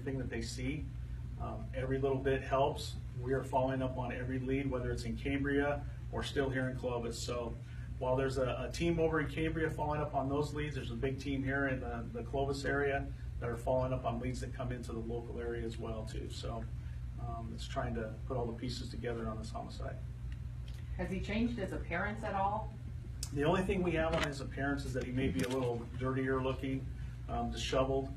everything that they see. Every little bit helps. We are following up on every lead, whether it's in Cambria or still here in Clovis. So while there's a team over in Cambria following up on those leads, there's a big team here in the Clovis area that are following up on leads that come into the local area as well too. So it's trying to put all the pieces together on this homicide. Has he changed his appearance at all? The only thing we have on his appearance is that he may be a little dirtier looking, disheveled,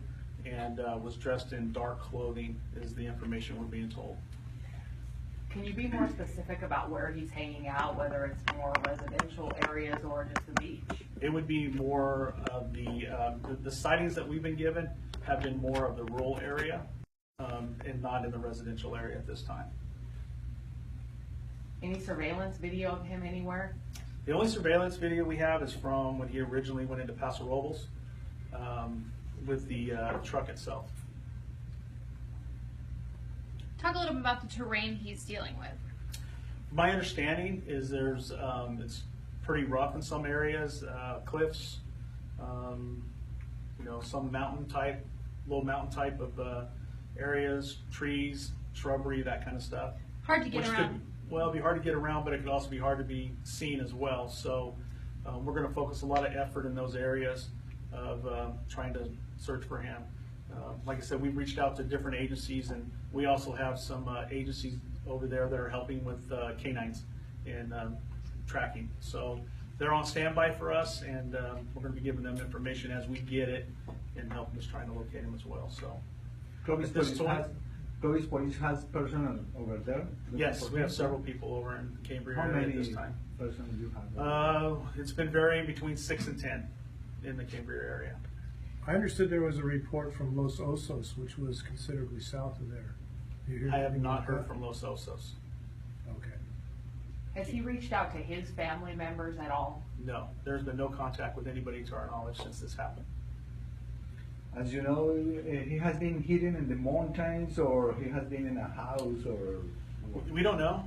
and was dressed in dark clothing is the information we're being told. Can you be more specific about where he's hanging out, whether it's more residential areas or just the beach? It would be more of the sightings that we've been given have been more of the rural area and not in the residential area at this time. Any surveillance video of him anywhere? The only surveillance video we have is from when he originally went into Paso Robles with the truck itself. Talk a little bit about the terrain he's dealing with. My understanding is there's it's pretty rough in some areas, cliffs, some mountain type, low mountain type of areas, trees, shrubbery, that kind of stuff. Hard to get around. Well, it'd be hard to get around, but it could also be hard to be seen as well. So we're going to focus a lot of effort in those areas of trying to search for him. Like I said, we've reached out to different agencies, and we also have some agencies over there that are helping with canines and tracking. So they're on standby for us, and we're going to be giving them information as we get it and helping us trying to locate him as well. So, Clovis Police has personnel over there? Yes, we have several people over in Cambria How area many at this time. persons do you have? It's been varying between 6 and 10 in the Cambria area. I understood there was a report from Los Osos, which was considerably south of there. You hear I have anything not about heard that? from Los Osos. Okay. Has he reached out to his family members at all? No, there's been no contact with anybody to our knowledge since this happened. As you know, he has been hidden in the mountains, or he has been in a house, or We don't know.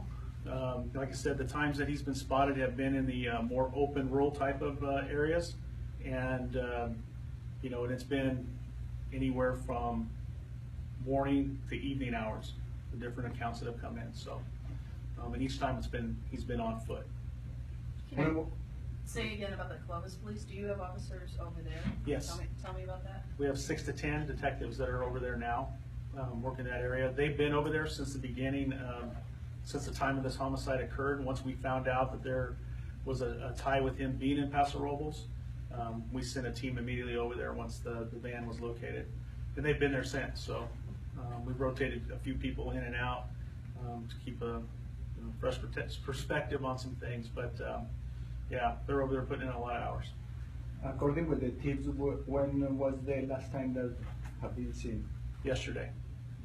Like I said, the times that he's been spotted have been in the more open rural type of areas, and and it's been anywhere from morning to evening hours, the different accounts that have come in. So, and each time he's been on foot. Say again about the Columbus Police. Do you have officers over there? Yes. Tell me about that. We have 6 to 10 detectives that are over there now, working that area. They've been over there since the beginning, since the time of this homicide occurred. Once we found out that there was a tie with him being in Paso Robles, we sent a team immediately over there once the van was located. And they've been there since. So we've rotated a few people in and out to keep a fresh perspective on some things. But yeah, they're over there putting in a lot of hours. according with the tips, when was the last time that have been seen? Yesterday.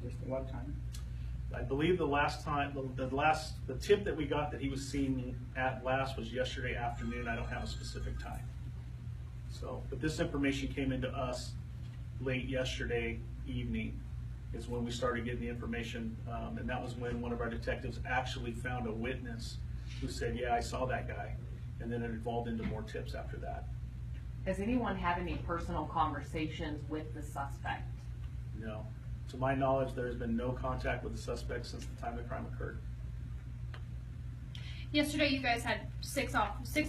Just what time? I believe the last time, the tip that we got that he was seen at last was yesterday afternoon. I don't have a specific time. So, but this information came into us late yesterday evening is when we started getting the information, and that was when one of our detectives actually found a witness who said, yeah, I saw that guy, and then it evolved into more tips after that. Has anyone had any personal conversations with the suspect? No. To my knowledge, there has been no contact with the suspect since the time the crime occurred. Yesterday, you guys had six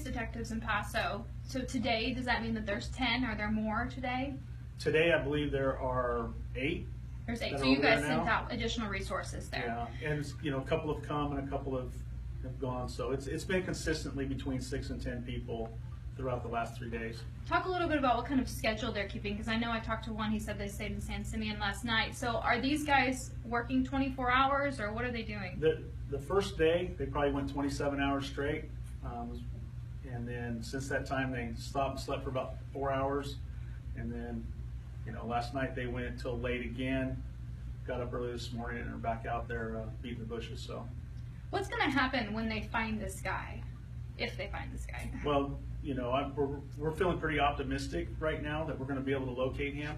detectives in Paso. So today, does that mean that there's 10? Are there more today? Today, I believe there are 8. There's 8. that So are you over guys there sent now. out additional resources there. Yeah, and a couple have come and a couple have gone. So it's been consistently between 6 and 10 people throughout the last 3 days. Talk a little bit about what kind of schedule they're keeping, because I know I talked to one, he said they stayed in San Simeon last night. So are these guys working 24 hours, or what are they doing? The first day, they probably went 27 hours straight. And then since that time, they stopped and slept for about 4 hours. And then, last night they went until late again, got up early this morning and are back out there beating the bushes. So, What's going to happen when they find this guy, if they find this guy? well, we're feeling pretty optimistic right now that we're going to be able to locate him.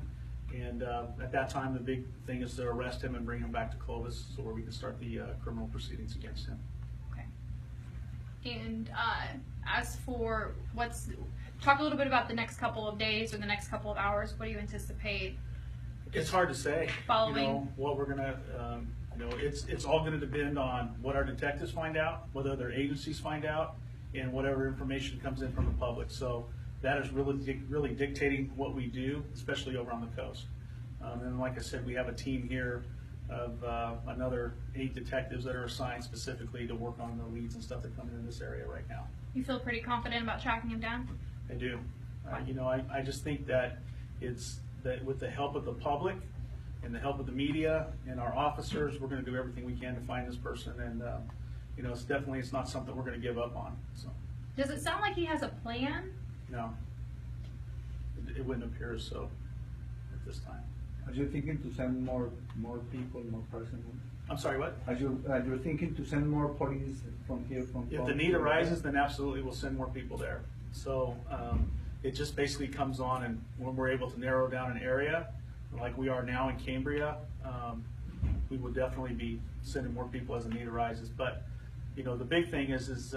And at that time, the big thing is to arrest him and bring him back to Clovis so where we can start the criminal proceedings against him. Okay. And as for talk a little bit about the next couple of days or the next couple of hours. What do you anticipate It's hard to say. Following. You know, what we're gonna, you know, it's all gonna depend on what our detectives find out, what other agencies find out, and whatever information comes in from the public. So that is really dictating what we do, especially over on the coast. And like I said, we have a team here of another 8 detectives that are assigned specifically to work on the leads and stuff that come in this area right now. You feel pretty confident about tracking him down? I do. You know, I just think that it's that with the help of the public and the help of the media and our officers, we're going to do everything we can to find this person. And you know, it's not something we're going to give up on. So Does it sound like he has a plan? no, it wouldn't appear so at this time. Are you thinking to send more people, more personnel? I'm sorry, what? Are you thinking to send more police from here, from? If the need arises, then absolutely we'll send more people there. So it just basically comes on, and when we're able to narrow down an area, like we are now in Cambria, we will definitely be sending more people as the need arises. But you know, the big thing is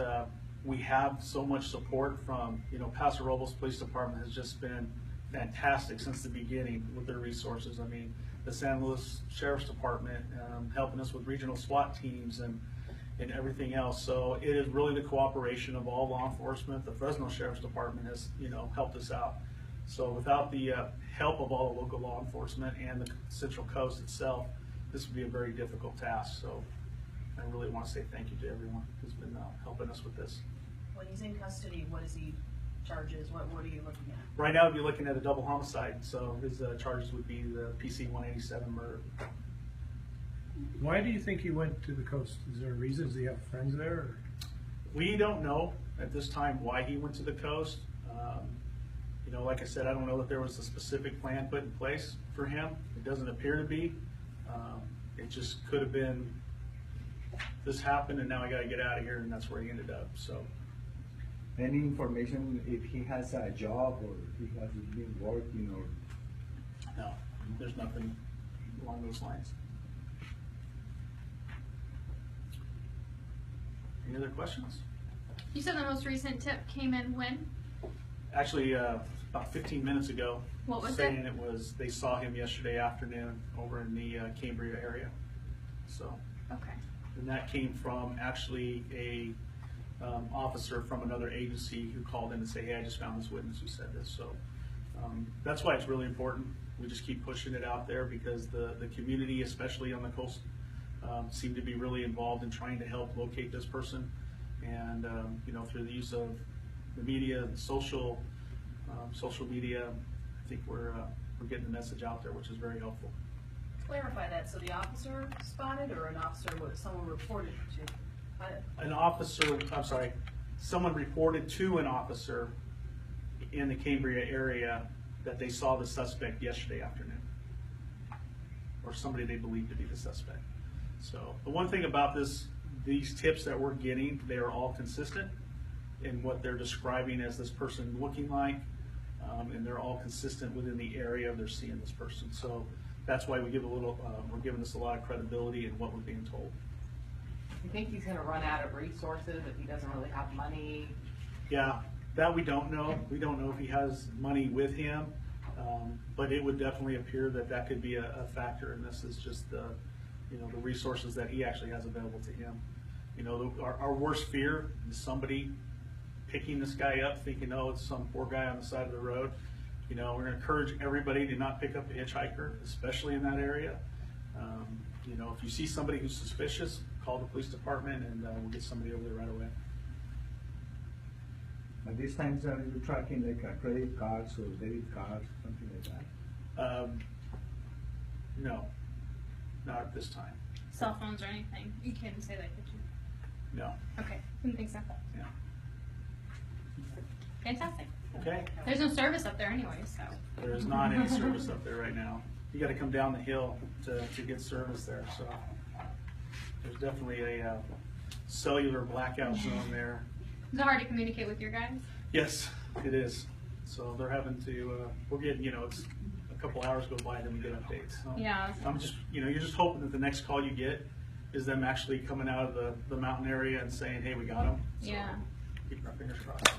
we have so much support from, you know, Paso Robles Police Department has just been fantastic since the beginning with their resources. I mean, the San Luis Sheriff's Department helping us with regional SWAT teams and everything else. So it is really the cooperation of all law enforcement. The Fresno Sheriff's Department has, you know, helped us out. So without the help of all the local law enforcement and the Central Coast itself, this would be a very difficult task. So I really want to say thank you to everyone who's been helping us with this. When he's in custody, what is he charges? What are you looking at? Right now, we'd be looking at a double homicide. So his charges would be the PC 187 murder. Why do you think he went to the coast? Is there a reason? Does he have friends there? Or? We don't know at this time why he went to the coast. You know, like I said, I don't know that there was a specific plan put in place for him. It doesn't appear to be. It just could have been, this happened and now I got to get out of here, and that's where he ended up. So, Any information if he has a job or he has been working or? no, there's nothing along those lines. Any other questions? You said the most recent tip came in when? Actually, about 15 minutes ago. What was saying it? it was, they saw him yesterday afternoon over in the Cambria area. So, Okay. and that came from actually a officer from another agency who called in and said, hey, I just found this witness who said this. So that's why it's really important. We just keep pushing it out there because the community, especially on the coast, seem to be really involved in trying to help locate this person. And you know, through the use of the media, the social media, I think we're getting the message out there, which is very helpful. Clarify that. So the officer spotted, or an officer, what someone reported to? An officer, I'm sorry, someone reported to an officer in the Cambria area that they saw the suspect yesterday afternoon, or somebody they believe to be the suspect. So the one thing about these tips that we're getting, they are all consistent in what they're describing as this person looking like, and they're all consistent within the area they're seeing this person. So that's why we give we're giving this a lot of credibility in what we're being told. You think he's gonna run out of resources if he doesn't really have money? Yeah, that we don't know. We don't know if he has money with him, but it would definitely appear that that could be a factor. And this is just the, you know, the resources that he actually has available to him. You know, our worst fear is somebody picking this guy up, thinking, oh, it's some poor guy on the side of the road. You know, we're going to encourage everybody to not pick up a hitchhiker, especially in that area. You know, if you see somebody who's suspicious, call the police department, and we'll get somebody over there right away. At these times, are you tracking like credit cards or debit cards, something like that? No, not at this time. Cell phones or anything? You couldn't say that, could you? No. Okay, didn't think so. Yeah. Fantastic. Okay. There's no service up there anyway, so. There is not any service up there right now. You got to come down the hill to get service there. So there's definitely a cellular blackout zone there. Is it hard to communicate with your guys? Yes, it is. So they're having to. We're getting, you know, it's a couple hours go by, then we get updates. So Yeah. I'm just, you know, you're just hoping that the next call you get is them actually coming out of the mountain area and saying, hey, we got them. So Yeah. keep our fingers crossed.